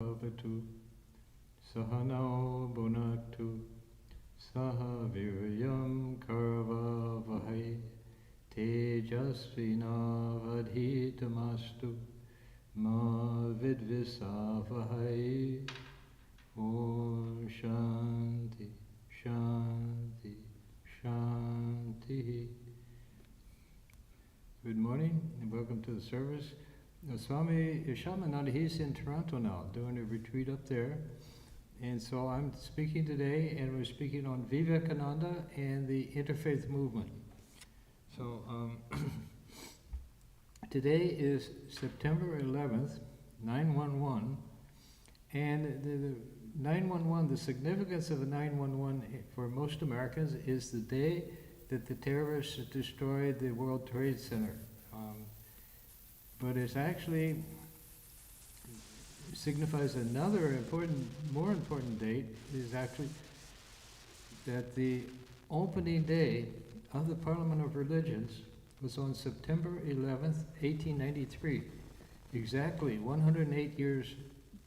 Bhavatu Sahanao Bhunaktu Saha Viryam Karvavahai Tejasvinavadhitamastu Ma Vidvisavahai. Om Shanti Shanti Shanti. Good morning and welcome to the service. Swami Vivekananda, he's in Toronto now, doing a retreat up there. And so I'm speaking today, and we're speaking on Vivekananda and the Interfaith movement. So today is September 11th, 9/11, and the 9/11, the significance of the 9/11 for most Americans is the day that the terrorists destroyed the World Trade Center. But it actually signifies another more important date, is actually that the opening day of the Parliament of Religions was on September 11th, 1893, exactly 108 years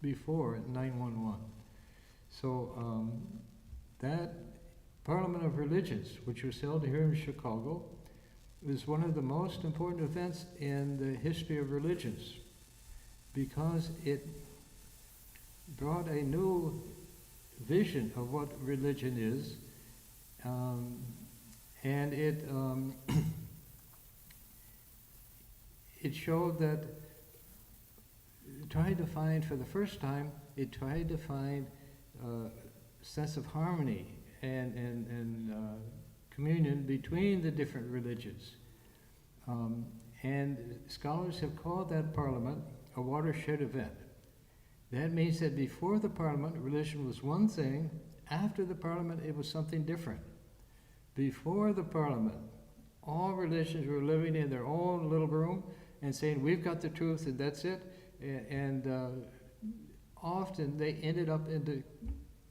before 9/11. So that Parliament of Religions, which was held here in Chicago, is one of the most important events in the history of religions, because it brought a new vision of what religion is, and it it showed that for the first time, it tried to find a sense of harmony and communion between the different religions. And scholars have called that Parliament a watershed event. That means that before the Parliament, religion was one thing. After the Parliament, it was something different. Before the Parliament, all religions were living in their own little room and saying, we've got the truth and that's it. And often they ended up into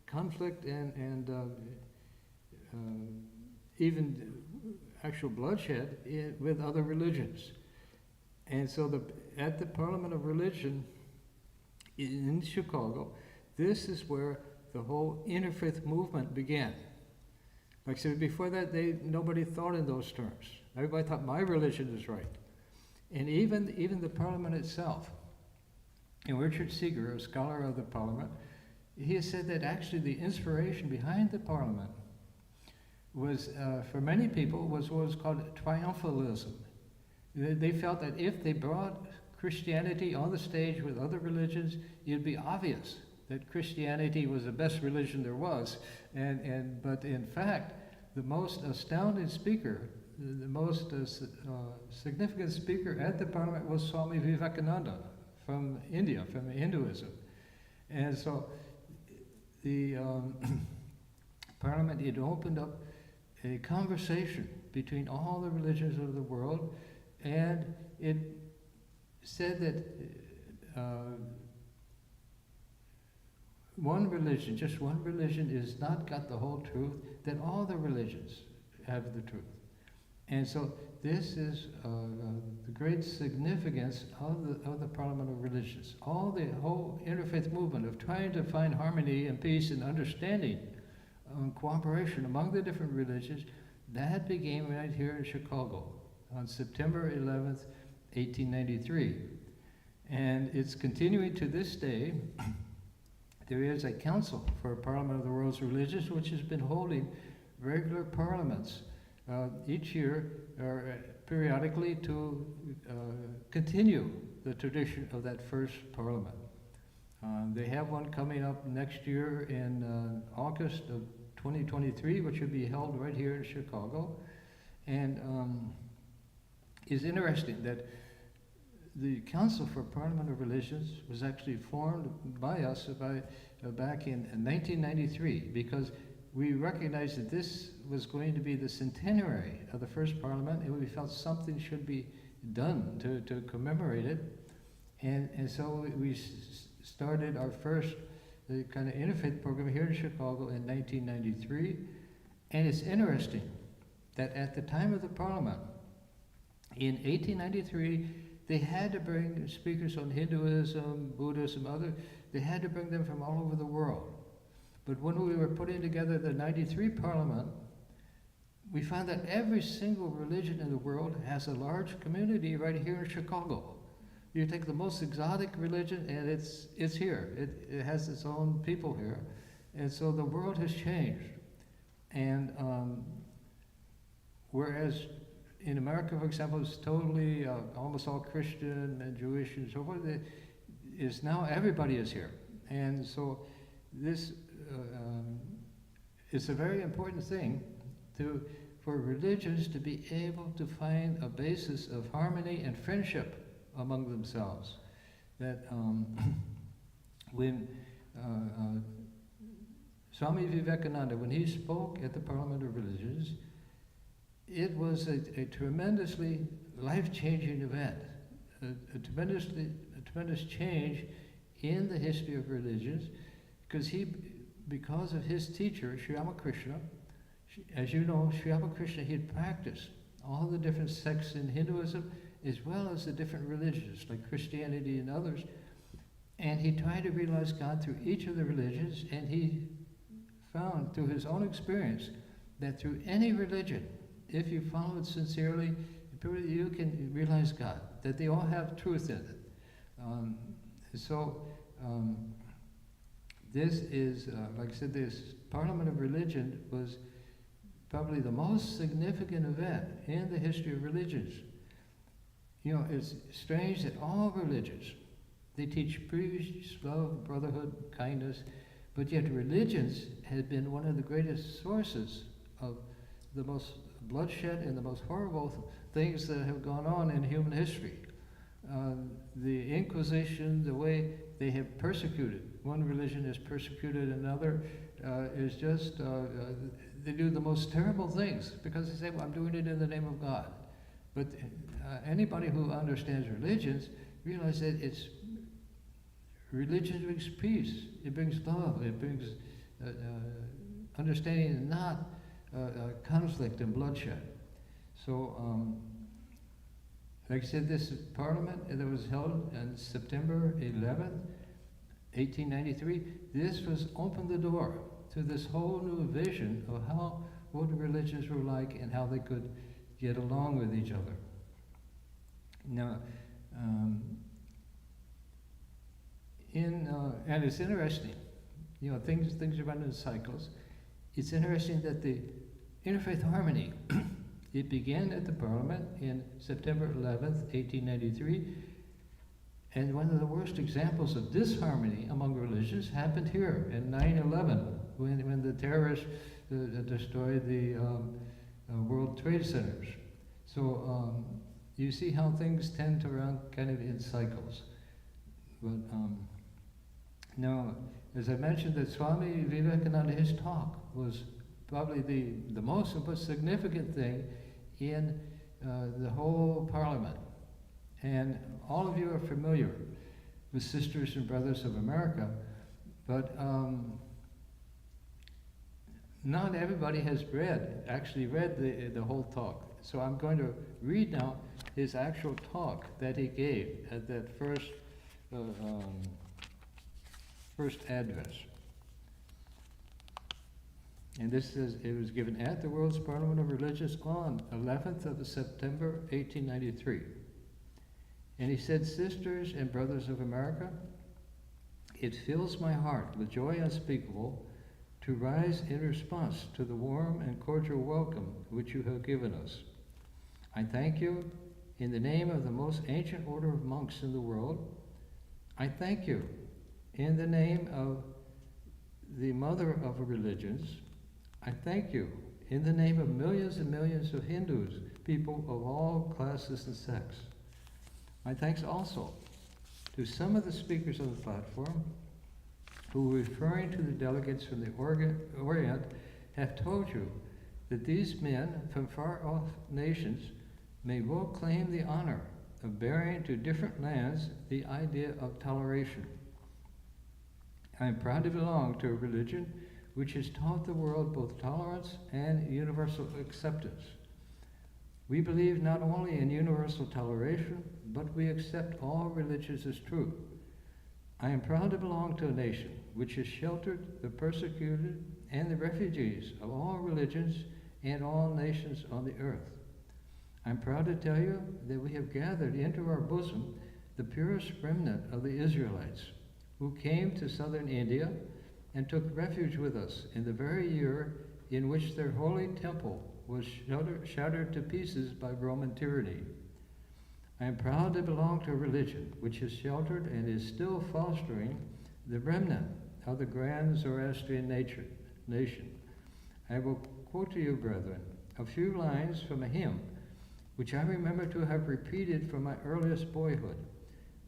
conflict and even actual bloodshed with other religions. And so at the Parliament of Religion in Chicago, this is where the whole interfaith movement began. Like I said, before that, nobody thought in those terms. Everybody thought my religion is right. And even the Parliament itself, and Richard Seeger, a scholar of the Parliament, he has said that actually the inspiration behind the Parliament was, for many people, was what was called triumphalism. They felt that if they brought Christianity on the stage with other religions, it'd be obvious that Christianity was the best religion there was. But in fact, the most astounding speaker, the most significant speaker at the Parliament was Swami Vivekananda from India, from Hinduism. And so the Parliament, it opened up a conversation between all the religions of the world, and it said that just one religion is not got the whole truth, that all the religions have the truth. And so this is the great significance of the Parliament of Religions. The whole interfaith movement of trying to find harmony and peace and understanding and cooperation among the different religions, that began right here in Chicago on September 11th, 1893. And it's continuing to this day. There is a council for Parliament of the World's Religions, which has been holding regular parliaments each year or periodically to continue the tradition of that first parliament. They have one coming up next year in August of 2023, which will be held right here in Chicago. And it's interesting that the Council for Parliament of Religions was actually formed by us back in 1993, because we recognized that this was going to be the centenary of the first Parliament, and we felt something should be done to commemorate it. And so we started our first kind of interfaith program here in Chicago in 1993. And it's interesting that at the time of the Parliament, in 1893, they had to bring speakers on Hinduism, Buddhism, other they had to bring them from all over the world. But when we were putting together the 93 Parliament, we found that every single religion in the world has a large community right here in Chicago. You take the most exotic religion and it's here. It has its own people here. And so the world has changed. And whereas in America, for example, it's totally almost all Christian and Jewish and so forth, is now everybody is here. And so this is a very important thing for religions to be able to find a basis of harmony and friendship among themselves. That when Swami Vivekananda, when he spoke at the Parliament of Religions, it was a tremendously life-changing event, a tremendous change in the history of religions, because of his teacher, Sri Ramakrishna. As you know, Sri Ramakrishna, he had practiced all the different sects in Hinduism, as well as the different religions, like Christianity and others. And he tried to realize God through each of the religions, and he found through his own experience that through any religion, if you follow it sincerely, you can realize God, that they all have truth in it. This is, like I said, this Parliament of Religion was probably the most significant event in the history of religions. You know, it's strange that all religions, they teach peace, love, brotherhood, kindness, but yet religions had been one of the greatest sources of the most bloodshed and the most horrible things that have gone on in human history. The Inquisition, the way they have persecuted, one religion has persecuted another, is just, they do the most terrible things because they say, well, I'm doing it in the name of God. But anybody who understands religions realize that religion brings peace, it brings love, it brings understanding and not conflict and bloodshed. So, like I said, this Parliament that was held on September 11th, 1893, this was opened the door to this whole new vision of what the religions were like and how they could get along with each other. Now, and it's interesting, you know, things run in cycles. It's interesting that the Interfaith Harmony, it began at the Parliament in September 11th, 1893, and one of the worst examples of disharmony among religions happened here in 9/11, when the terrorists destroyed the World Trade Centers. So you see how things tend to run kind of in cycles. But now, as I mentioned, that Swami Vivekananda, his talk was probably the most significant thing in the whole Parliament. And all of you are familiar with Sisters and Brothers of America, but not everybody has actually read the whole talk. So I'm going to read now his actual talk that he gave at that first address. And this is, it was given at the World's Parliament of Religions on 11th of September, 1893. And he said, "Sisters and brothers of America, it fills my heart with joy unspeakable to rise in response to the warm and cordial welcome which you have given us. I thank you in the name of the most ancient order of monks in the world. I thank you in the name of the mother of religions. I thank you in the name of millions and millions of Hindus, people of all classes and sects. My thanks also to some of the speakers on the platform who, referring to the delegates from the Orient, have told you that these men from far-off nations may well claim the honor of bearing to different lands the idea of toleration. I am proud to belong to a religion which has taught the world both tolerance and universal acceptance. We believe not only in universal toleration, but we accept all religions as true. I am proud to belong to a nation which has sheltered the persecuted and the refugees of all religions and all nations on the earth. I'm proud to tell you that we have gathered into our bosom the purest remnant of the Israelites, who came to southern India and took refuge with us in the very year in which their holy temple was shattered to pieces by Roman tyranny. I am proud to belong to a religion which has sheltered and is still fostering the remnant of the grand Zoroastrian nation. I will quote to you, brethren, a few lines from a hymn which I remember to have repeated from my earliest boyhood,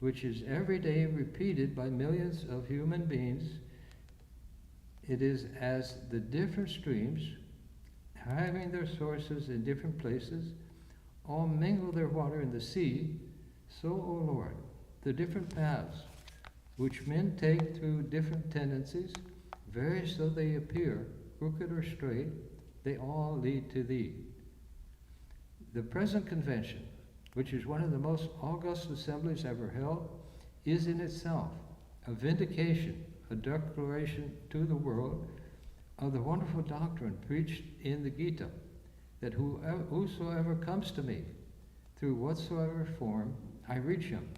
which is every day repeated by millions of human beings. It is as the different streams, having their sources in different places, all mingle their water in the sea, so, O Lord, the different paths which men take through different tendencies, various though they appear, crooked or straight, they all lead to Thee. The present convention, which is one of the most august assemblies ever held, is in itself a vindication, a declaration to the world of the wonderful doctrine preached in the Gita, that whosoever comes to me, through whatsoever form, I reach him.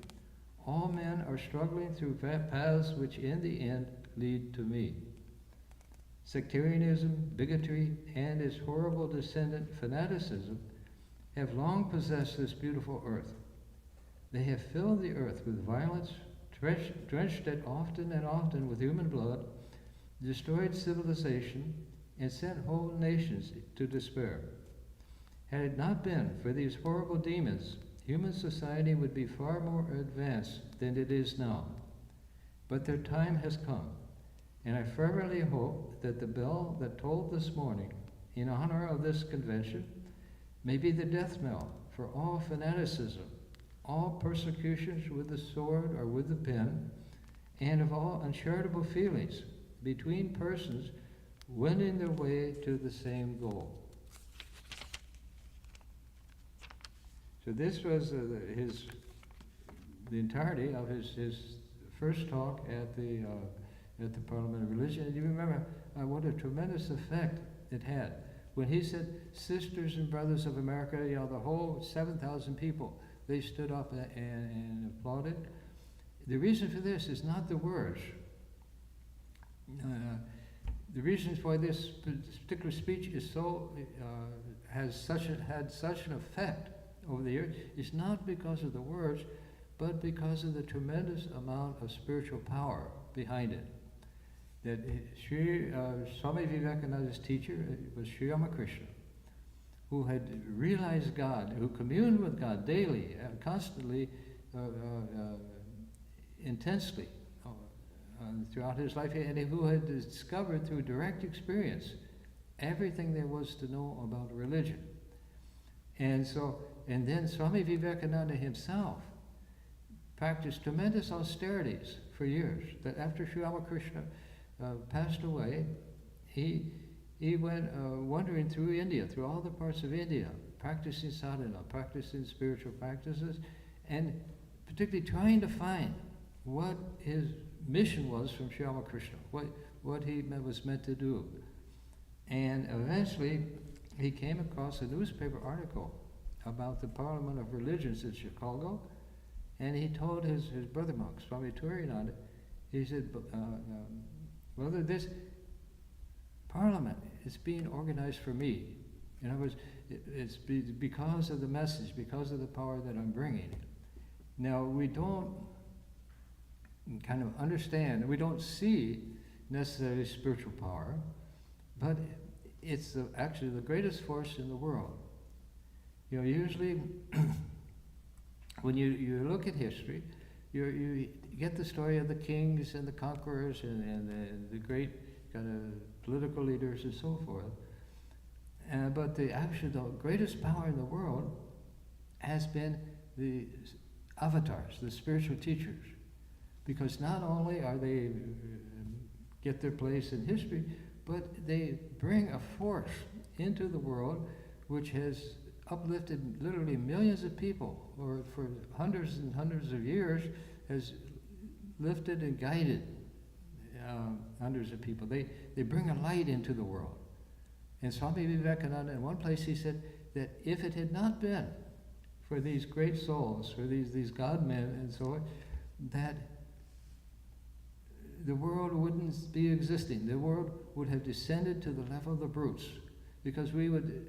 All men are struggling through paths which in the end lead to me. Sectarianism, bigotry, and its horrible descendant fanaticism have long possessed this beautiful earth. They have filled the earth with violence, drenched it often and often with human blood, destroyed civilization, and sent whole nations to despair. Had it not been for these horrible demons, human society would be far more advanced than it is now. But their time has come, and I fervently hope that the bell that tolled this morning in honor of this convention may be the death knell for all fanaticism, all persecutions with the sword or with the pen, and of all uncharitable feelings between persons wending their way to the same goal. So this was the entirety of his first talk at the Parliament of Religion. And you remember what a tremendous effect it had. When he said, "Sisters and brothers of America," the whole 7,000 people, they stood up and applauded. The reason for this is not the words. The reasons why this particular speech is had such an effect over the years is not because of the words, but because of the tremendous amount of spiritual power behind it. That Swami Vivekananda's teacher was Sri Ramakrishna, who had realized God, who communed with God daily, constantly, intensely throughout his life, and who had discovered through direct experience everything there was to know about religion. And then Swami Vivekananda himself practiced tremendous austerities for years. That after Sri Ramakrishna passed away, he went wandering through India, through all the parts of India, practicing sadhana, practicing spiritual practices, and particularly trying to find what his mission was from Sri Ramakrishna, what he was meant to do. And eventually, he came across a newspaper article about the Parliament of Religions in Chicago, and he told his brother monk, Swami Varadananda, he said, "Brother, this Parliament is being organized for me. In other words, it's because of the message, because of the power that I'm bringing. Now, we don't kind of understand, we don't see necessarily spiritual power, but it's actually the greatest force in the world. Usually when you look at history, you get the story of the kings and the conquerors and the great kind of political leaders and so forth. But the greatest power in the world has been the avatars, the spiritual teachers. Because not only are they get their place in history, but they bring a force into the world which has uplifted literally millions of people, or for hundreds and hundreds of years has lifted and guided hundreds of people. They bring a light into the world. And Swami Vivekananda, in one place, he said that if it had not been for these great souls, for these God men and so on, that the world wouldn't be existing. The world would have descended to the level of the brutes, because we would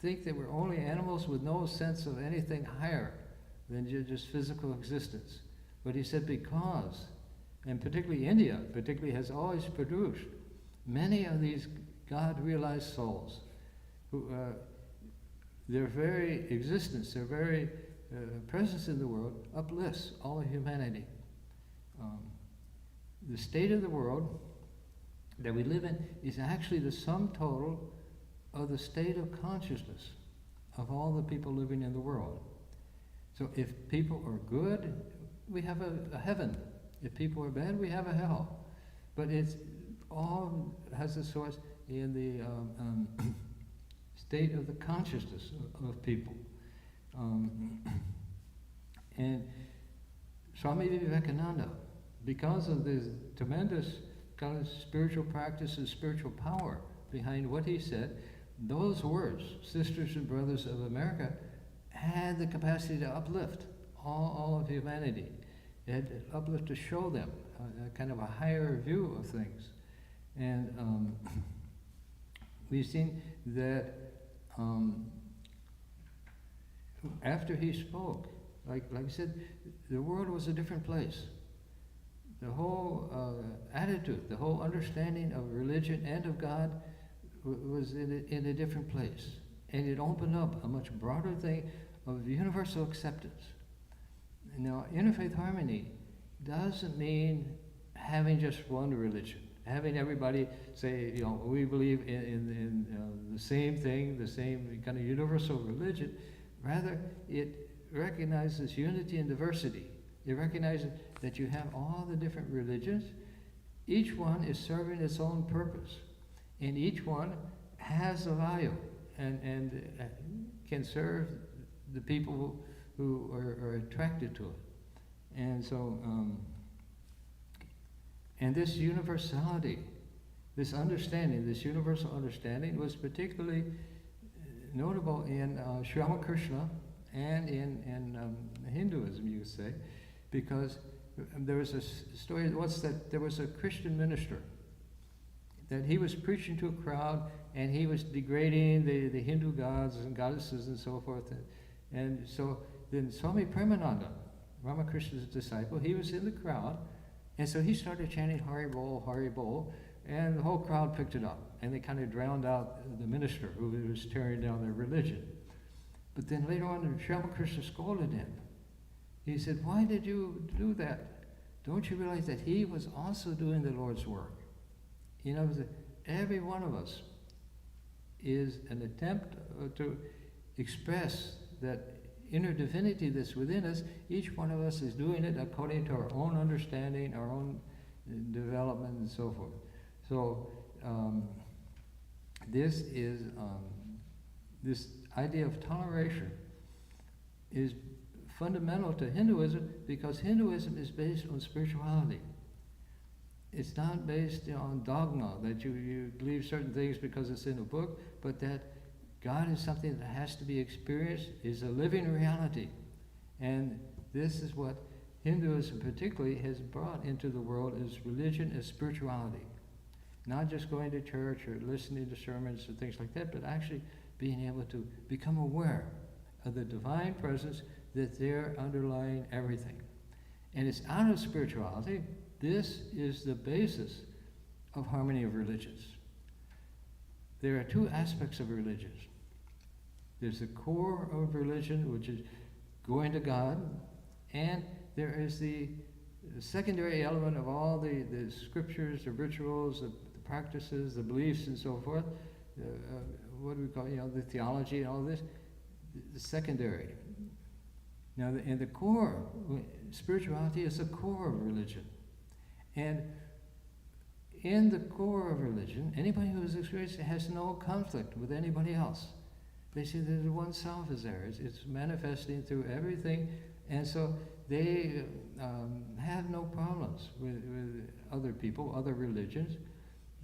think that we're only animals with no sense of anything higher than just physical existence. But he said because, and particularly India, has always produced many of these God-realized souls who, their very existence, their very presence in the world uplifts all of humanity. The state of the world that we live in is actually the sum total of the state of consciousness of all the people living in the world. So if people are good, we have a heaven. If people are bad, we have a hell. But it's all has a source in the state of the consciousness of people. And Swami Vivekananda, because of this tremendous kind of spiritual practices, spiritual power behind what he said, those words, sisters and brothers of America, had the capacity to uplift all of humanity. It had to uplift to show them a kind of a higher view of things. And we've seen that after he spoke, like I said, the world was a different place. The whole attitude, the whole understanding of religion and of God was in a different place. And it opened up a much broader thing of universal acceptance. Now, interfaith harmony doesn't mean having just one religion, having everybody say, we believe in the same thing, the same kind of universal religion. Rather, it recognizes unity and diversity. It recognizes that you have all the different religions. Each one is serving its own purpose, and each one has a value and can serve the people who are attracted to it. And so, and this universality, this understanding, this universal understanding was particularly notable in Sri Ramakrishna and in Hinduism, you could say, because there was a story once that there was a Christian minister that he was preaching to a crowd and he was degrading the Hindu gods and goddesses and so forth. And so then Swami Premananda, Ramakrishna's disciple, he was in the crowd, and so he started chanting Hari Bol, Hari Bol, and the whole crowd picked it up, and they kind of drowned out the minister who was tearing down their religion. But then later on, Sri Ramakrishna scolded him. He said, "Why did you do that? Don't you realize that he was also doing the Lord's work?" You know, every one of us is an attempt to express that inner divinity that's within us. Each one of us is doing it according to our own understanding, our own development, and so forth. So this idea of toleration is fundamental to Hinduism, because Hinduism is based on spirituality. It's not based on dogma, that you believe certain things because it's in a book, but that God is something that has to be experienced, is a living reality. And this is what Hinduism particularly has brought into the world, is religion as spirituality. Not just going to church or listening to sermons and things like that, but actually being able to become aware of the divine presence that's there underlying everything. And it's out of spirituality. This is the basis of harmony of religions. There are two aspects of religions. There's the core of religion, which is going to God, and there is the secondary element of all the scriptures, the rituals, the practices, the beliefs, and so forth. What do we call it? The theology and all this. The secondary. Now, in the core, spirituality is the core of religion. And in the core of religion, anybody who has experienced it has no conflict with anybody else. They see that the one self is there. It's manifesting through everything And so they have no problems with other people, other religions.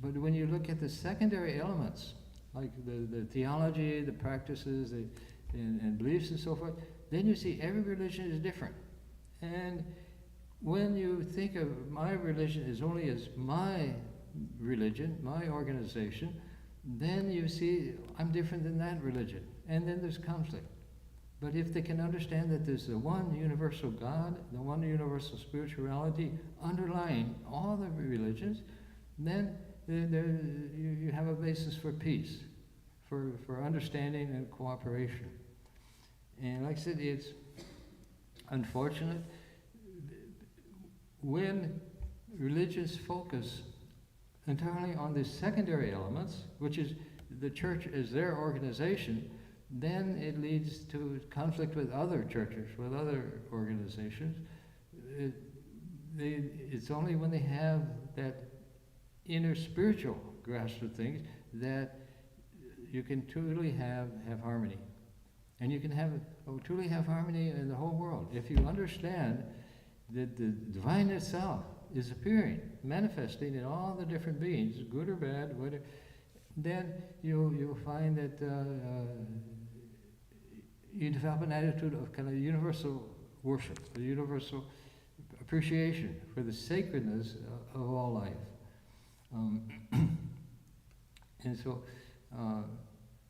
But when you look at the secondary elements, like the theology, the practices, and beliefs and so forth, then you see every religion is different. And when you think of my religion as only as my religion, my organization, then you see I'm different than that religion. And then there's conflict. But if they can understand that there's the one universal God, the one universal spirituality underlying all the religions, then you have a basis for peace, for understanding and cooperation. And like I said, it's unfortunate when religions focus entirely on the secondary elements, which is the church as their organization, then it leads to conflict with other churches, with other organizations. It's only when they have that inner spiritual grasp of things that you can truly have harmony. And you can truly have harmony in the whole world. If you understand that the divine itself is appearing, manifesting in all the different beings, good or bad, whatever, then you'll find that you develop an attitude of kind of universal worship, a universal appreciation for the sacredness of all life. And so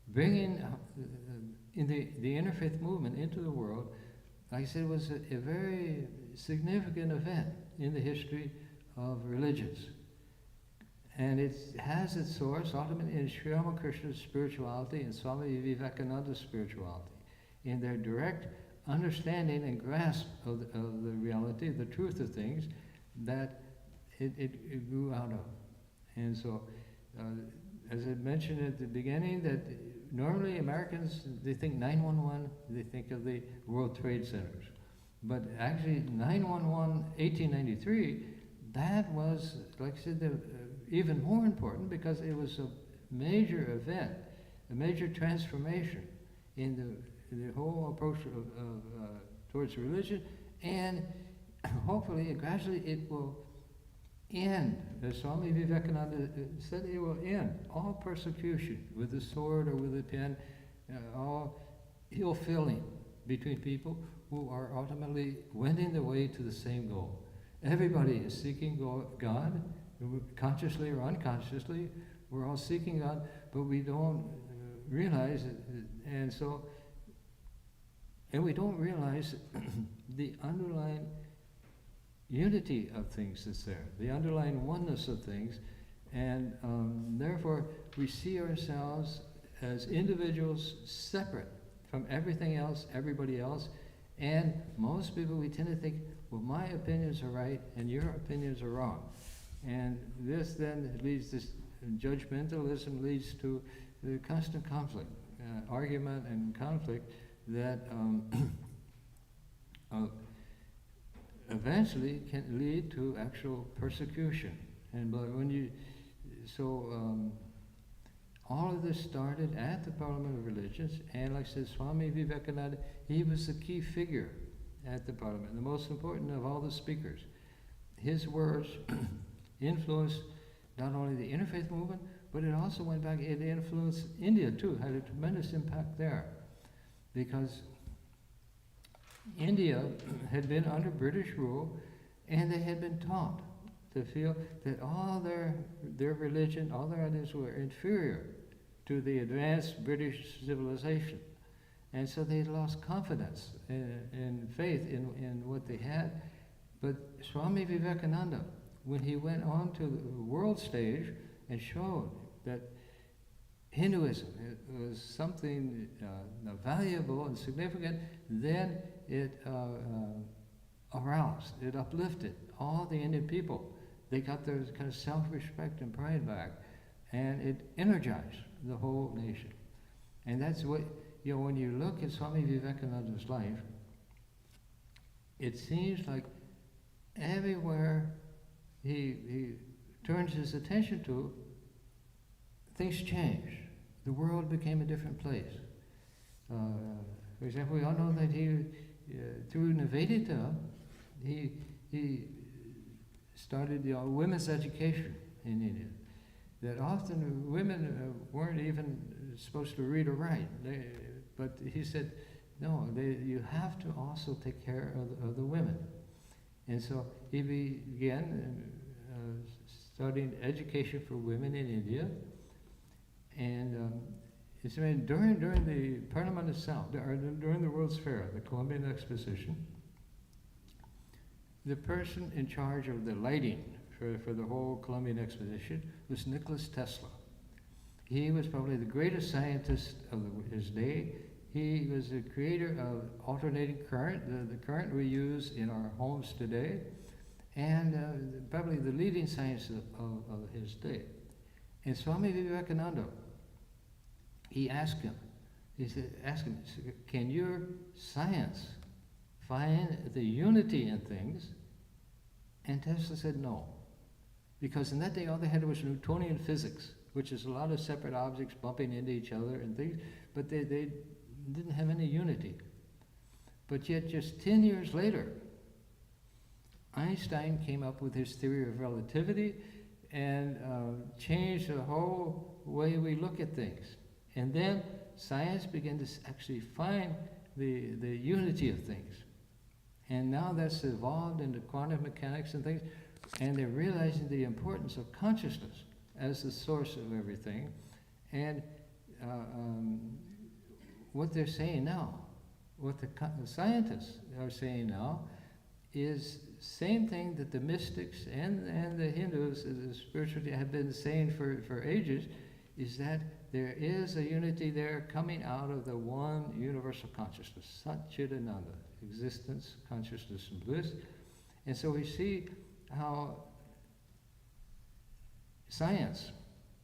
bringing in the interfaith movement into the world, like I said, was a very significant event in the history of religions. And it has its source ultimately in Sri Ramakrishna's spirituality and Swami Vivekananda's spirituality, in their direct understanding and grasp of the reality, the truth of things that it grew out of. And so, as I mentioned at the beginning, that normally Americans, they think 9/11, they think of the World Trade Centers. But actually 9/11, 1893, that was, like I said, even more important because it was a major event, a major transformation in the whole approach towards religion, and hopefully, gradually, it will end. As Swami Vivekananda said, it will end all persecution with the sword or with the pen, all ill-feeling between people who are ultimately wending the way to the same goal. Everybody is seeking God, consciously or unconsciously. We're all seeking God, but we don't realize it, and we don't realize the underlying unity of things that's there, the underlying oneness of things, and therefore we see ourselves as individuals separate from everything else, everybody else, and most people, we tend to think, well, my opinions are right and your opinions are wrong. And this then leads to judgmentalism, leads to the constant conflict, argument and conflict that eventually can lead to actual persecution. And all of this started at the Parliament of Religions, and like I said, Swami Vivekananda, he was the key figure at the Parliament, the most important of all the speakers. His words influenced not only the interfaith movement, but it also went back, it influenced India too, had a tremendous impact there. Because India had been under British rule, and they had been taught to feel that all their religion, all their ideas were inferior to the advanced British civilization. And so they lost confidence and faith in what they had. But Swami Vivekananda, when he went on to the world stage and showed that Hinduism was something valuable and significant, then it aroused, it uplifted all the Indian people. They got their kind of self-respect and pride back, and it energized the whole nation. And that's what, when you look at Swami Vivekananda's life, it seems like everywhere he turns his attention to, things changed. The world became a different place. For example, we all know that through Vedanta, he started women's education in India. That often women weren't even supposed to read or write. But he said, no, you have to also take care of the women. And so he began studying education for women in India. And it's during the Parliament itself, during the World's Fair, the Columbian Exposition, the person in charge of the lighting for the whole Columbian Exposition was Nicholas Tesla. He was probably the greatest scientist of his day. He was the creator of alternating current, the current we use in our homes today, and probably the leading scientist of his day. And Swami Vivekananda, he asked him, can your science find the unity in things? And Tesla said no. Because in that day, all they had was Newtonian physics, which is a lot of separate objects bumping into each other and things, but they didn't have any unity. But yet, just 10 years later, Einstein came up with his theory of relativity and changed the whole way we look at things. And then science began to actually find the unity of things. And now that's evolved into quantum mechanics and things, and they're realizing the importance of consciousness as the source of everything. And what they're saying now, what the scientists are saying now, is same thing that the mystics and the Hindus, the spirituality, have been saying for ages, is that there is a unity there coming out of the one universal consciousness, Satchidananda, existence, consciousness, and bliss. And so we see how science,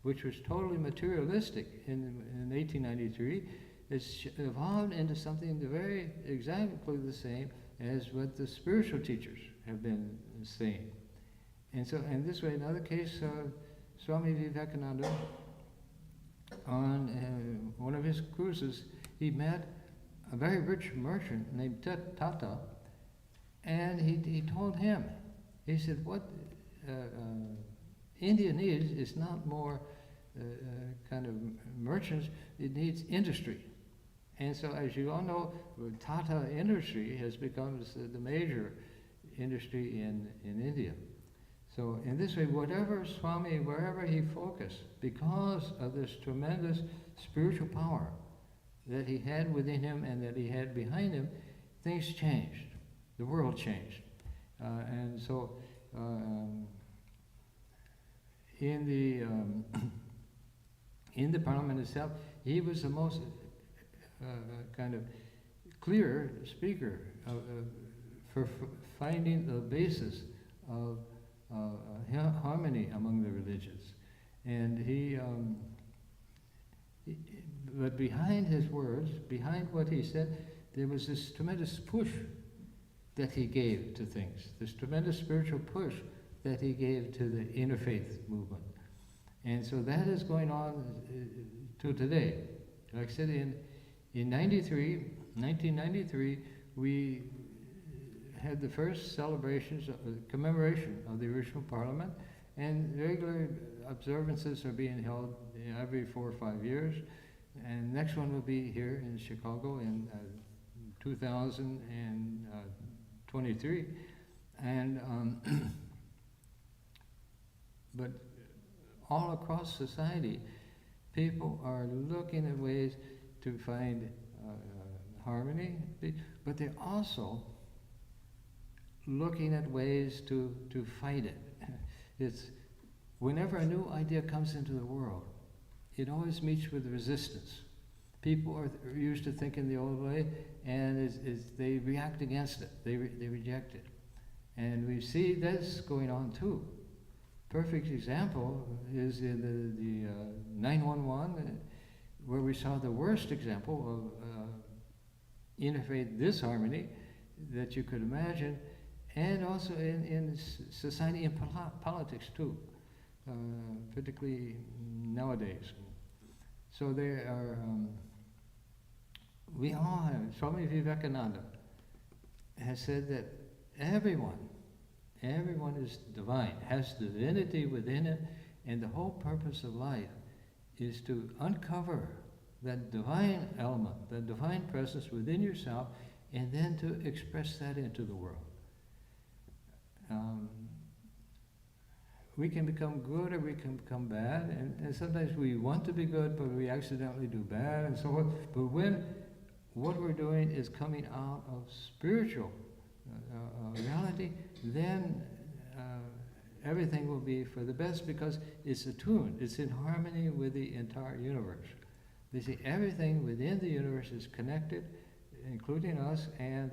which was totally materialistic in 1893, has evolved into something very exactly the same as what the spiritual teachers have been saying. And so, in this way, another case, Swami Vivekananda, on one of his cruises, he met a very rich merchant named Tata, and he told him, he said, what India needs is not more kind of merchants, it needs industry. And so, as you all know, Tata industry has become the major industry in India. So in this way, whatever Swami, wherever he focused, because of this tremendous spiritual power that he had within him and that he had behind him, things changed. The world changed. And so in the Parliament itself, he was the most kind of clear speaker for finding the basis of harmony among the religions. And but behind his words, behind what he said, there was this tremendous push that he gave to things, this tremendous spiritual push that he gave to the Interfaith movement. And so that is going on to today. Like I said, in 1993, we had the first celebrations, commemoration of the original Parliament, and regular observances are being held every 4 or 5 years. And next one will be here in Chicago in 2023. And but all across society, people are looking at ways to find harmony, but they're also looking at ways to fight it. It's whenever a new idea comes into the world, it always meets with resistance. People are used to thinking the old way, and they react against it. They reject it, and we see this going on too. Perfect example is in the 911, where we saw the worst example of interfaith disharmony that you could imagine, and also in society and politics too, particularly nowadays. So there are, we all have, Swami Vivekananda has said that everyone is divine, has divinity within it, and the whole purpose of life is to uncover that divine element, that divine presence within yourself, and then to express that into the world. We can become good or we can become bad, and sometimes we want to be good, but we accidentally do bad, and so forth. But when what we're doing is coming out of spiritual reality, then everything will be for the best, because it's attuned, it's in harmony with the entire universe. You see, everything within the universe is connected, including us, and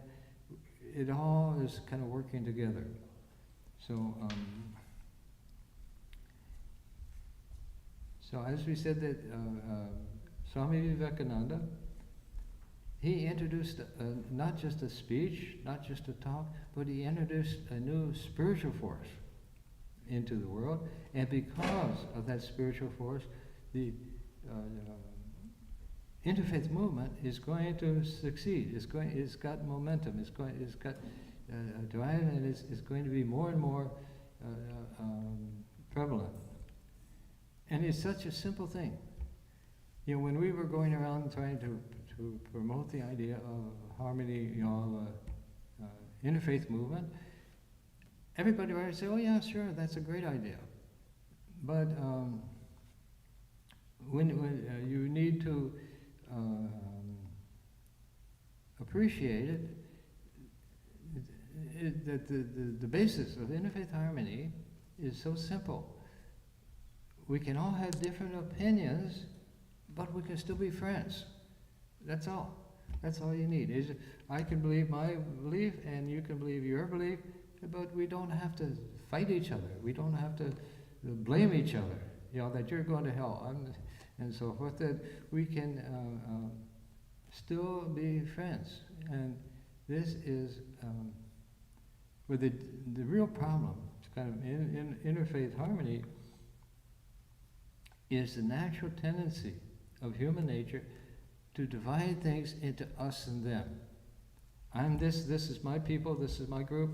it all is kind of working together. So, so as we said that Swami Vivekananda, he introduced not just a speech, not just a talk, but he introduced a new spiritual force into the world, and because of that spiritual force, the Interfaith movement is going to succeed. It's got momentum. It's got drive, and it's going to be more and more prevalent. And it's such a simple thing. You know, when we were going around trying to promote the idea of harmony, you know, interfaith movement, everybody would say, "Oh yeah, sure, that's a great idea." But when you need to appreciate it, that the basis of interfaith harmony is so simple. We can all have different opinions, but we can still be friends. That's all. That's all you need. Is I can believe my belief and you can believe your belief, but we don't have to fight each other. We don't have to blame each other. You know, that you're going to hell and so forth. That we can still be friends. And this is where the real problem, it's kind of in interfaith harmony, is the natural tendency of human nature to divide things into us and them. I'm this is my people, this is my group.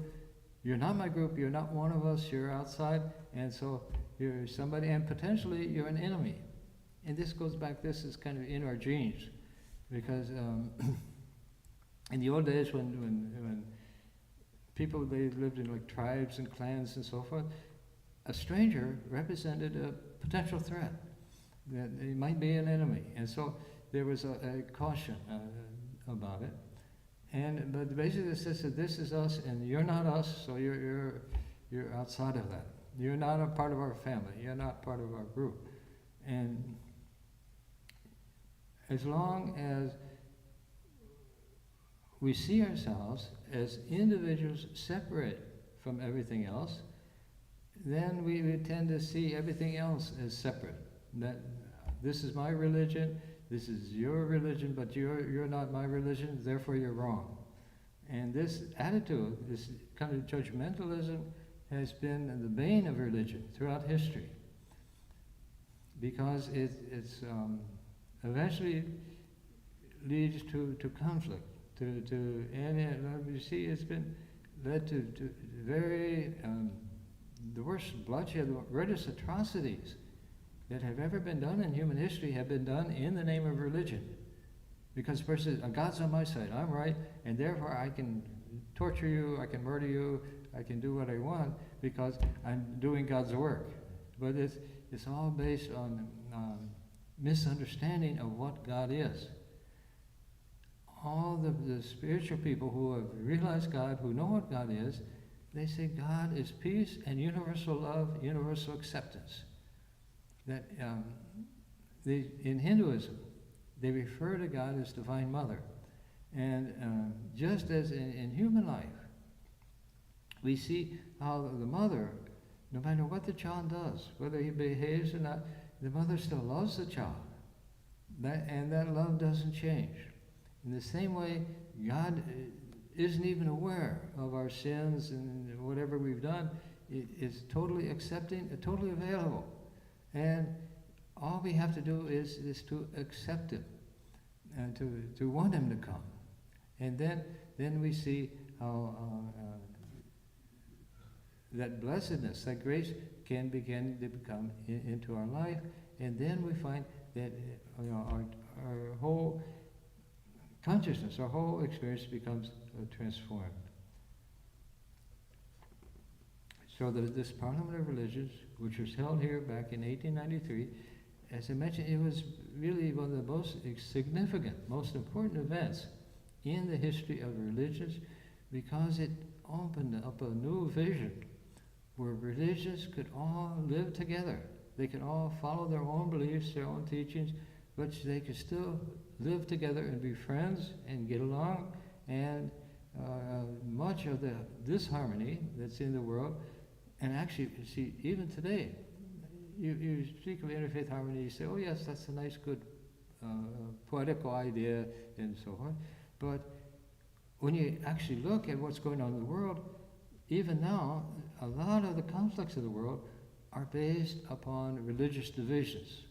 You're not my group, you're not one of us, you're outside, and so you're somebody, and potentially you're an enemy. And this goes back, this is kind of in our genes, because in the old days when people, they lived in like tribes and clans and so forth, a stranger represented a potential threat, that they might be an enemy, and so there was a caution about it. But basically it says that this is us and you're not us, so you're outside of that. You're not a part of our family. You're not part of our group. And as long as we see ourselves as individuals separate from everything else, then we tend to see everything else as separate. That this is my religion, this is your religion, but you're not my religion, therefore you're wrong. And this attitude, this kind of judgmentalism, has been the bane of religion throughout history, because it's eventually leads to conflict, and you see, it's been led to very the worst bloodshed, the greatest atrocities that have ever been done in human history have been done in the name of religion. Because the person says, God's on my side, I'm right, and therefore I can torture you, I can murder you, I can do what I want because I'm doing God's work. But it's all based on misunderstanding of what God is. All the spiritual people who have realized God, who know what God is, they say God is peace and universal love, universal acceptance. That in Hinduism, they refer to God as Divine Mother. And just as in human life, we see how the mother, no matter what the child does, whether he behaves or not, the mother still loves the child. And that love doesn't change. In the same way, God isn't even aware of our sins and whatever we've done. It is totally accepting, totally available. And all we have to do is to accept him and to want him to come. And then we see how that blessedness, that grace can begin to become into our life, and then we find that our whole consciousness, our whole experience becomes transformed. So this Parliament of Religions, which was held here back in 1893, as I mentioned, it was really one of the most significant, most important events in the history of religions, because it opened up a new vision where religions could all live together. They could all follow their own beliefs, their own teachings, but they could still live together and be friends and get along. And much of the disharmony that's in the world, and actually, see, even today, you speak of interfaith harmony, you say, oh yes, that's a nice, good, poetical idea, and so on. But when you actually look at what's going on in the world, even now, a lot of the conflicts of the world are based upon religious divisions,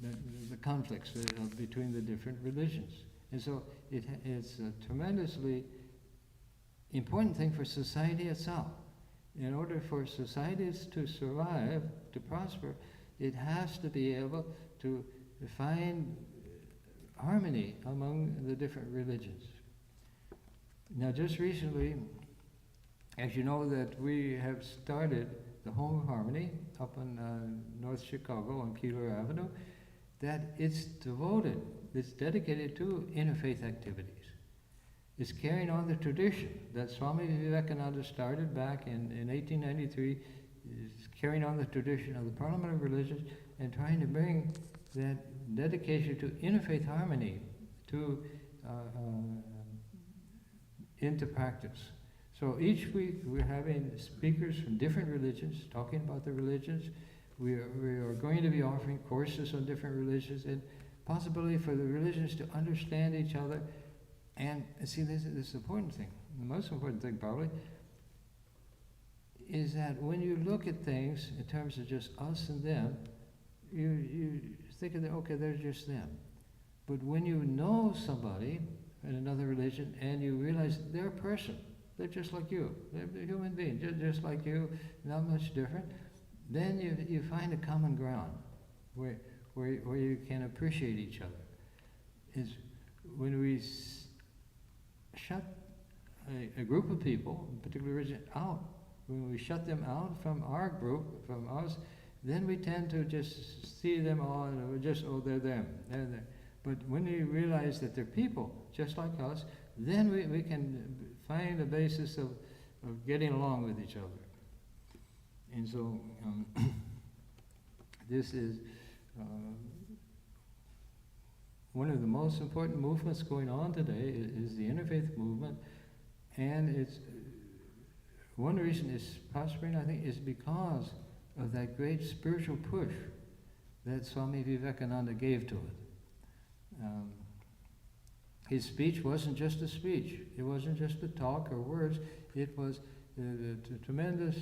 the conflicts between the different religions. And so it's a tremendously important thing for society itself. In order for societies to survive, to prosper, it has to be able to find harmony among the different religions. Now, just recently, as you know, that we have started the Home of Harmony up in North Chicago on Keeler Avenue, that it's dedicated to interfaith activities. It's carrying on the tradition that Swami Vivekananda started back in 1893. It's carrying on the tradition of the Parliament of Religions and trying to bring that dedication to interfaith harmony into practice. So each week we're having speakers from different religions talking about the religions. We are going to be offering courses on different religions and possibility for the religions to understand each other. And see, this is the important thing. The most important thing probably is that when you look at things in terms of just us and them, you think of them, okay, they're just them. But when you know somebody in another religion and you realize they're a person, they're just like you, they're a human being, just like you, not much different, then you find a common ground where you can appreciate each other. Is when we shut a group of people, a particular religion, out, when we shut them out from our group, from us, then we tend to just see them all and just, oh, they're them, they're there. But when we realize that they're people, just like us, then we can find a basis of getting along with each other. And so this is one of the most important movements going on today is the interfaith movement, and it's one reason it's prospering, I think, is because of that great spiritual push that Swami Vivekananda gave to it. His speech wasn't just a speech. It wasn't just a talk or words. It was the tremendous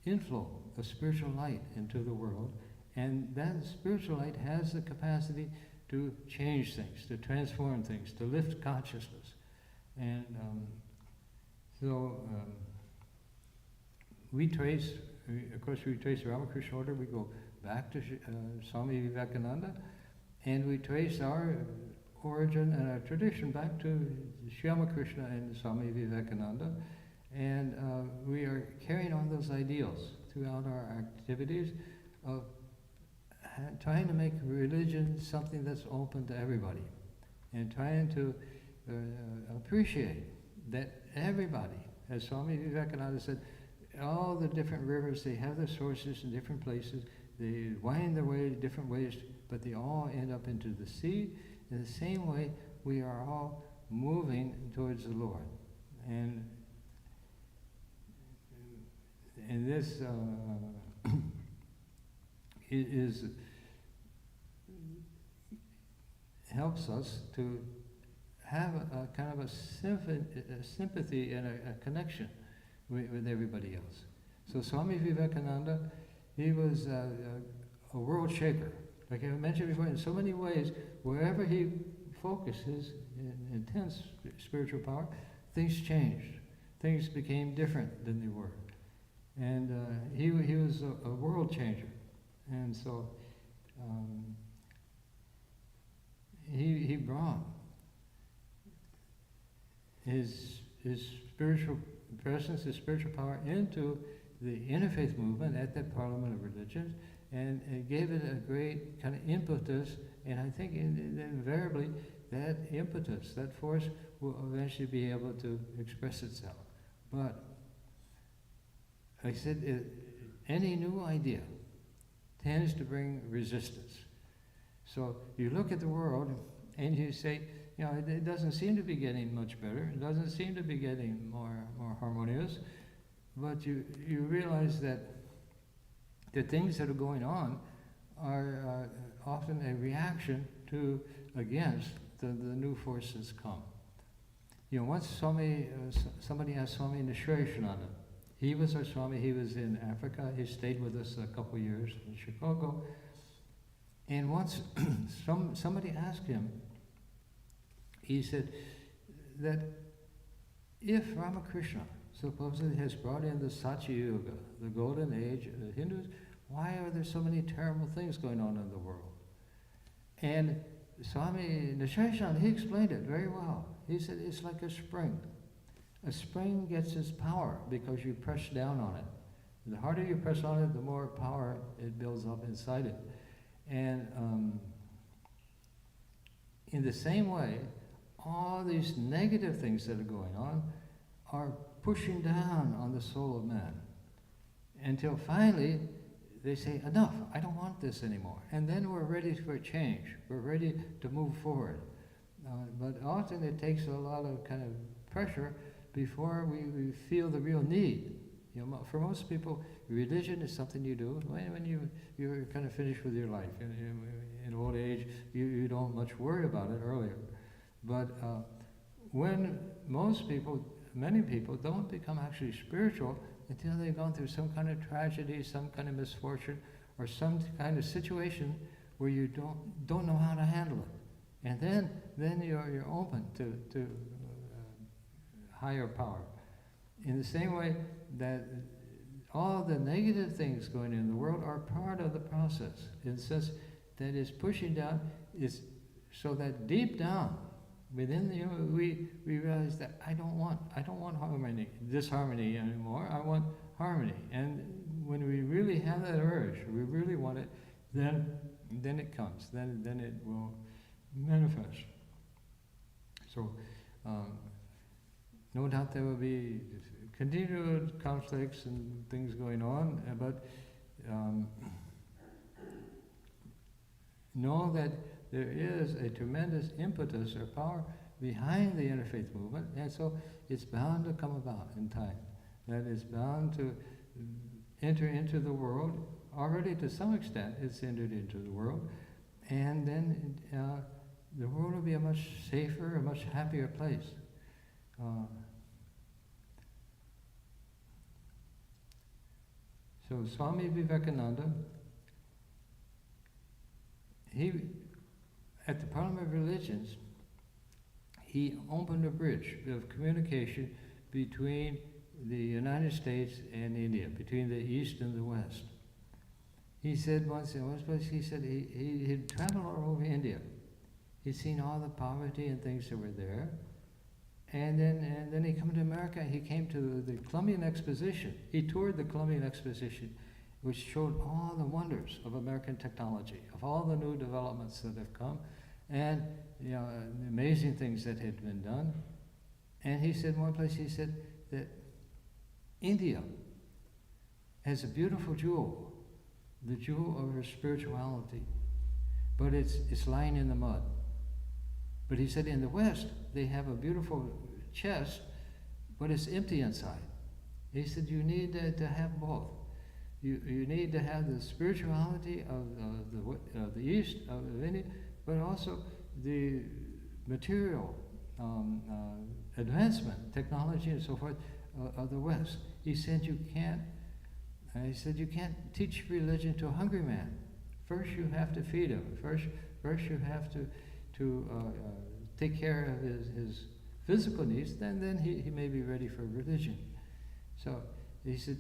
inflow of spiritual light into the world, and that spiritual light has the capacity to change things, to transform things, to lift consciousness. And we trace Ramakrishna order. We go back to Swami Vivekananda, and we trace our origin and our tradition back to Sri Ramakrishna and Swami Vivekananda. And we are carrying on those ideals throughout our activities of trying to make religion something that's open to everybody, and trying to appreciate that everybody, as Swami Vivekananda said, all the different rivers, they have their sources in different places, they wind their way different ways, but they all end up into the sea. In the same way, we are all moving towards the Lord. And this helps us to have a kind of a sympathy and a connection with everybody else. So Swami Vivekananda, he was a world shaker. Like I mentioned before, in so many ways, wherever he focused his intense spiritual power, things changed. things became different than they were. And he was a world changer. And so he brought his spiritual presence, his spiritual power into the Interfaith movement at that Parliament of Religions, and it gave it a great kind of impetus, and I think invariably that impetus, that force, will eventually be able to express itself. But, like I said, any new idea tends to bring resistance. So you look at the world and you say, you know, it doesn't seem to be getting much better, it doesn't seem to be getting more harmonious, but you realize that the things that are going on are often a reaction to, against the new forces come. You know, once somebody asked Swami Vivekananda. He was our Swami, he was in Africa, he stayed with us a couple years in Chicago, and once somebody asked him, he said that if Ramakrishna supposedly has brought in the Satya Yuga, the golden age of the Hindus, why are there so many terrible things going on in the world? And Swami Vivekananda, he explained it very well. He said it's like a spring. A spring gets its power because you press down on it. The harder you press on it, the more power it builds up inside it. And in the same way, all these negative things that are going on are pushing down on the soul of man until finally they say, enough, I don't want this anymore. And then we're ready for a change. We're ready to move forward. But often it takes a lot of kind of pressure before we feel the real need. You know, for most people, religion is something you do when you're kind of finished with your life. In old age, you don't much worry about it earlier. But when many people don't become actually spiritual until they've gone through some kind of tragedy, some kind of misfortune, or some kind of situation where you don't know how to handle it. And then you're open to higher power. In the same way that all the negative things going on in the world are part of the process. In the sense that is pushing down, is so that deep down within the we realize that I don't want disharmony anymore. I want harmony. And when we really have that urge, we really want it, then it comes. Then it will manifest. So no doubt there will be continued conflicts and things going on, but know that there is a tremendous impetus or power behind the interfaith movement, and so it's bound to come about in time. That it's bound to enter into the world. Already to some extent it's entered into the world, and then the world will be a much safer, a much happier place. So Swami Vivekananda, at the Parliament of Religions, he opened a bridge of communication between the United States and India, between the East and the West. He said once in one place, he said he'd traveled all over India. He'd seen all the poverty and things that were there. And then he came to America. He came to the Columbian Exposition. He toured the Columbian Exposition, which showed all the wonders of American technology, of all the new developments that have come, and the amazing things that had been done. And he said in one place, he said that India has a beautiful jewel, the jewel of her spirituality, but it's lying in the mud. But he said in the West, they have a beautiful chest, but it's empty inside. He said you need to have both. You need to have the spirituality of the East, of India, but also the material advancement, technology and so forth of the West. He said you can't teach religion to a hungry man. First you have to feed him. First you have to take care of his physical needs, then he may be ready for religion. So he said,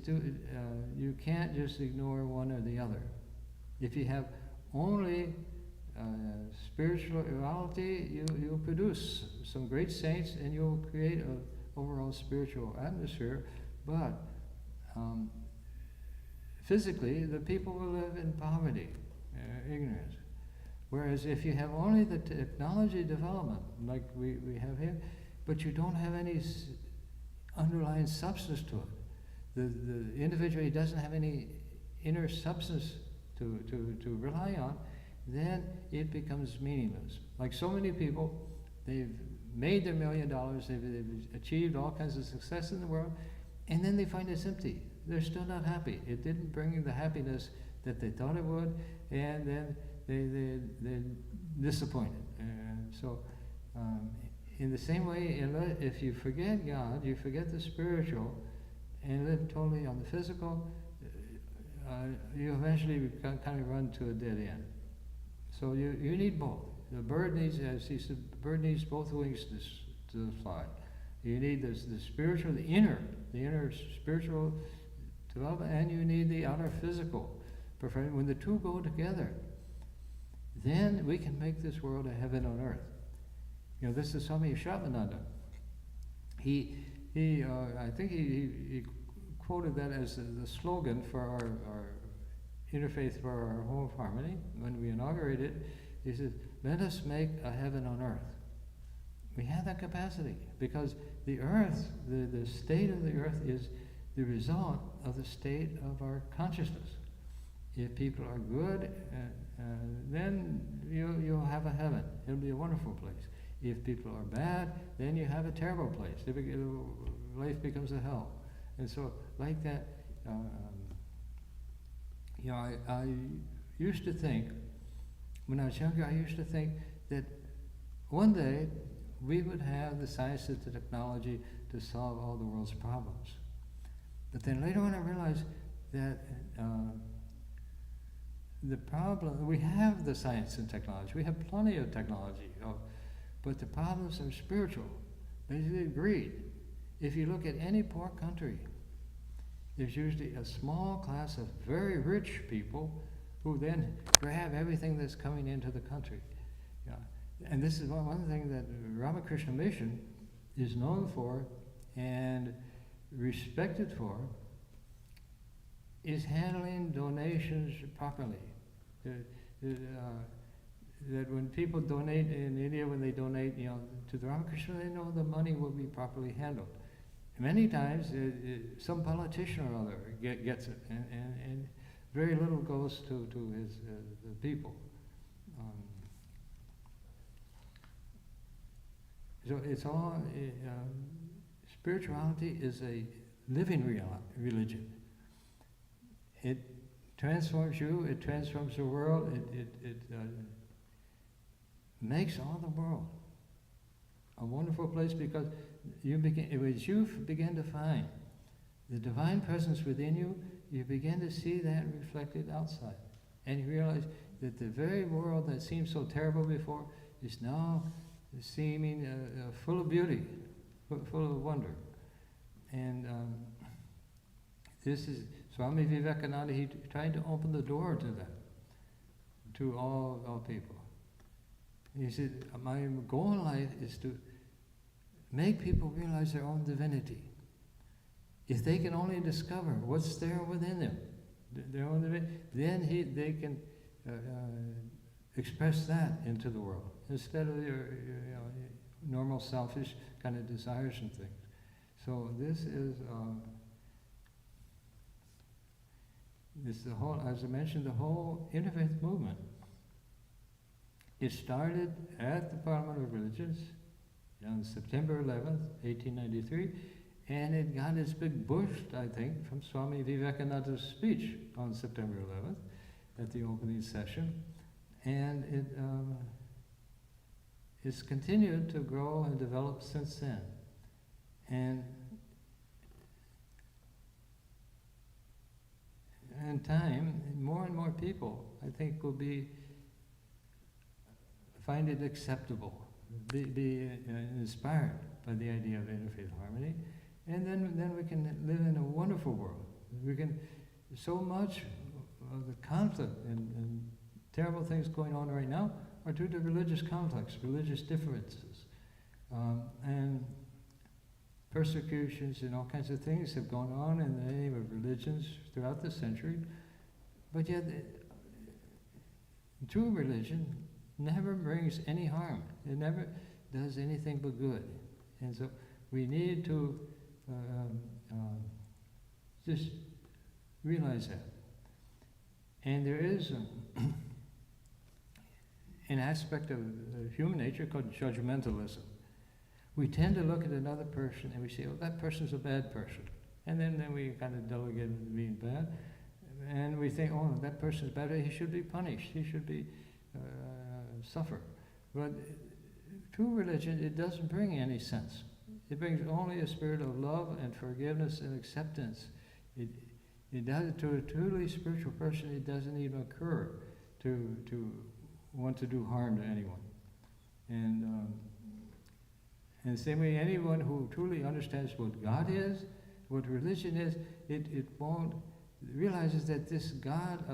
you can't just ignore one or the other. If you have only spirituality, you'll produce some great saints and you'll create an overall spiritual atmosphere, but physically the people will live in poverty, ignorance. Whereas if you have only the technology development, like we have here, but you don't have any underlying substance to it, the individual doesn't have any inner substance to rely on, then it becomes meaningless. Like so many people, they've made their $1 million, they've achieved all kinds of success in the world, and then they find it's empty. They're still not happy. It didn't bring them the happiness that they thought it would, and then they're disappointed. So in the same way, if you forget God, you forget the spiritual, and live totally on the physical, you eventually kind of run to a dead end. So you need both. The bird needs, as he said, the bird needs both wings to fly. You need the spiritual, the inner spiritual development, and you need the outer physical perfection. When the two go together, then we can make this world a heaven on earth. You know, this is Swami Varadananda. I think he quoted that as the slogan for our Interfaith, for our Home of Harmony. When we inaugurated, he said, "Let us make a heaven on earth." We have that capacity because the earth, the state of the earth is the result of the state of our consciousness. If people are good, then you'll have a heaven. It'll be a wonderful place. If people are bad, then you have a terrible place. Life becomes a hell. And so, like that, I used to think, when I was younger, I used to think that one day we would have the science and the technology to solve all the world's problems. But then later on I realized that the problem, we have the science and technology, we have plenty of technology, but the problems are spiritual, basically greed. If you look at any poor country, there's usually a small class of very rich people who then grab everything that's coming into the country. Yeah. And this is one thing that Ramakrishna Mission is known for and respected for, is handling donations properly. That when people donate in India, when they donate, to the Ramakrishna, they know the money will be properly handled. Many times, some politician or other gets it, and very little goes to his the people. So it's all spirituality is a living religion. It transforms you. It transforms the world. It makes all the world a wonderful place because you begin to find the divine presence within you, you begin to see that reflected outside. And you realize that the very world that seemed so terrible before is now seeming full of beauty, full of wonder. And this is Swami Vivekananda. He tried to open the door to that, to all people. He said, my goal in life is to make people realize their own divinity. If they can only discover what's there within them, their own divinity, then they can express that into the world instead of your normal selfish kind of desires and things. So this is the whole, as I mentioned, the whole Interfaith movement. It started at the Parliament of Religions on September 11th, 1893, and it got its big boost, I think, from Swami Vivekananda's speech on September 11th at the opening session. And it's continued to grow and develop since then. And in time, more and more people, I think, will find it acceptable be inspired by the idea of interfaith harmony, and then we can live in a wonderful world. We can, so much of the conflict and terrible things going on right now are due to religious conflicts, religious differences, and persecutions and all kinds of things have gone on in the name of religions throughout the century. But yet, true religion never brings any harm. It never does anything but good. And so we need to just realize that. And there is an aspect of human nature called judgmentalism. We tend to look at another person and we say, oh, that person's a bad person. And then we kind of delegate into being bad. And we think, oh, that person's bad, he should be punished, he should be suffer. But true religion, it doesn't bring any sense. It brings only a spirit of love and forgiveness and acceptance. It does, to a truly spiritual person, it doesn't even occur to want to do harm to anyone. And the same way, anyone who truly understands what God is, what religion is, it won't realizes that this God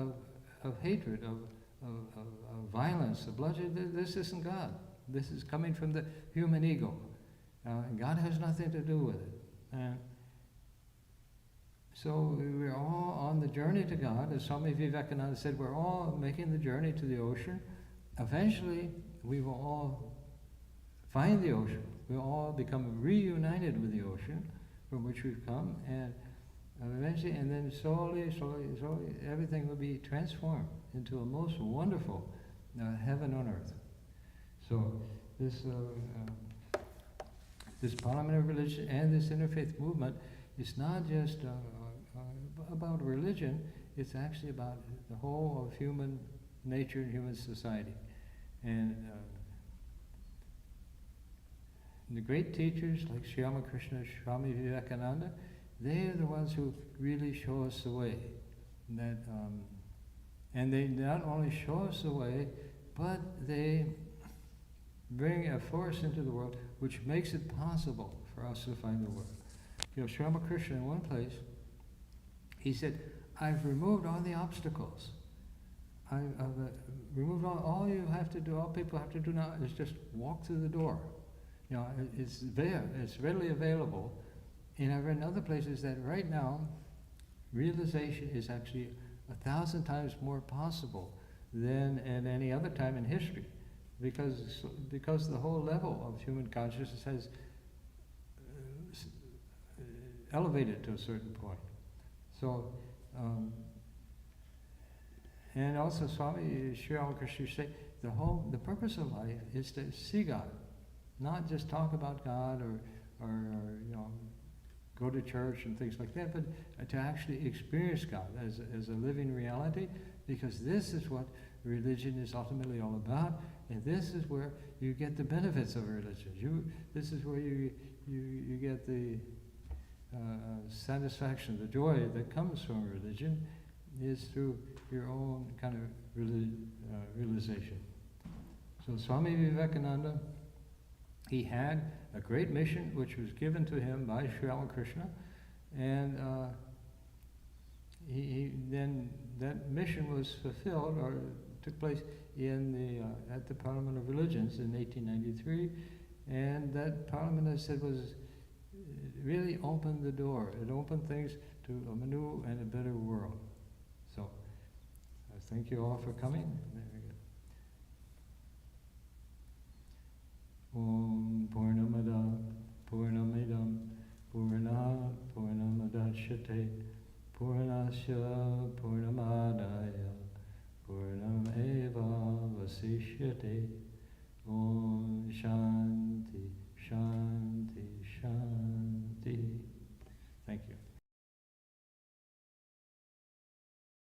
of hatred, of violence, of bloodshed, this isn't God. This is coming from the human ego. God has nothing to do with it. And so we're all on the journey to God. As Swami Vivekananda said, we're all making the journey to the ocean. Eventually, we will all find the ocean. We'll all become reunited with the ocean from which we've come, and eventually, and then slowly, everything will be transformed into a most wonderful heaven on earth. So this parliament of religion and this interfaith movement is not just about religion, it's actually about the whole of human nature and human society. And the great teachers like Sri Ramakrishna, Swami Vivekananda, they are the ones who really show us the way. That, and they not only show us the way, but they bring a force into the world which makes it possible for us to find the world. You know, Sri Ramakrishna in one place, he said, I've removed all the obstacles. I've removed all you have to do, all people have to do now is just walk through the door. You know, it's there, it's readily available. And I've read in other places that right now, realization is actually 1,000 times more possible than at any other time in history, because the whole level of human consciousness has elevated to a certain point. So, and also Swami Sri Ramakrishna say the purpose of life is to see God, not just talk about God or you know, go to church and things like that, but to actually experience God as a living reality, because this is what religion is ultimately all about, and this is where you get the benefits of religion. This is where you get the satisfaction, the joy that comes from religion, is through your own kind of realization. So Swami Vivekananda, he had a great mission which was given to him by Sri Ramakrishna, and then that mission was fulfilled, or took place in at the Parliament of Religions in 1893, and that Parliament, I said, really opened the door. It opened things to a new and a better world. So I thank you all for coming. Om Purnamada Purnamidam Purnat Purnamadachyate Purnasya Purnamadaya Purnameva Vasishyate Om Shanti